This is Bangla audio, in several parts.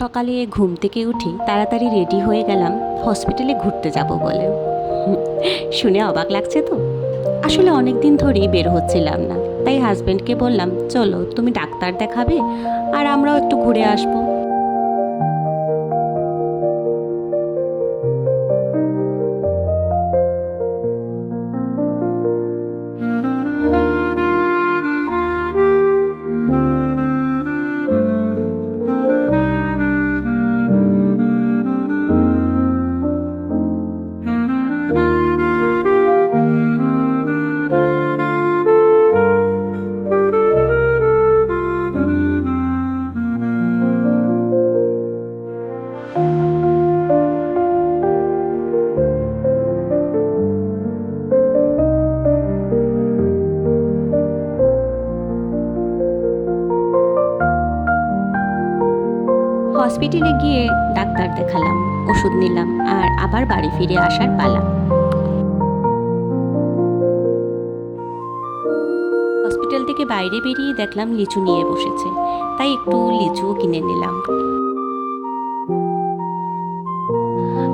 সকালে ঘুম থেকে উঠে তাড়াতাড়ি রেডি হয়ে গেলাম হসপিটালে ঘুরতে যাব বলে। শুনে অবাক লাগছে তো। আসলে অনেক দিন ধরেই বের হচ্ছিলাম না, তাই হাজব্যান্ডকে বললাম চলো তুমি ডাক্তার দেখাবে আর আমরাও একটু ঘুরে আসবো। হসপিটালে গিয়ে ডাক্তার দেখালাম, ওষুধ নিলাম আর আবার বাড়ি ফিরে আসার পালা। হসপিটাল থেকে বাইরে বেরিয়ে দেখলাম লিচু নিয়ে বসেছে, তাই একটু লিচুও কিনে নিলাম।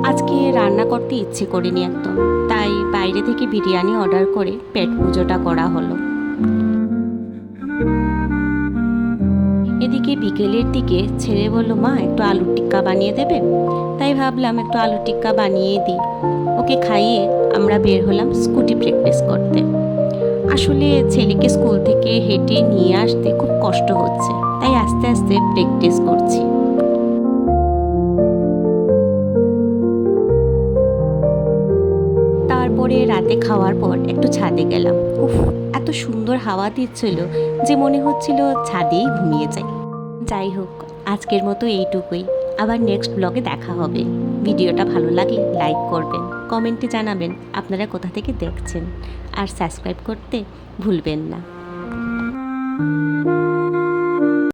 আজকে রান্না করতে ইচ্ছে করিনি একদম, তাই বাইরে থেকে বিরিয়ানি অর্ডার করে পেট পুজোটা করা হলো। এদিকে বিকেলের দিকে ছেলে বলল মা একটু আলুর টিক্কা বানিয়ে দেবে, তাই ভাবলাম একটু আলুর টিক্কা বানিয়ে দিই। ওকে খাইয়ে আমরা বের হলাম স্কুটি প্র্যাকটিস করতে। আসলে ছেলেকে স্কুল থেকে হেঁটে নিয়ে আসতে খুব কষ্ট হচ্ছে, তাই আস্তে আস্তে প্র্যাকটিস করছি। তারপরে রাতে খাওয়ার পর একটু ছাদে গেলাম। উফ, এত সুন্দর হাওয়া দিচ্ছিল যে মনে হচ্ছিল ছাদেই ঘুমিয়ে যাই। যাই হোক, আজকের মতো এইটুকুই। আবার নেক্সট ব্লগে দেখা হবে। ভিডিওটা ভালো লাগলে লাইক করবেন, কমেন্টে জানাবেন আপনারা কোথা থেকে দেখছেন, আর সাবস্ক্রাইব করতে ভুলবেন না।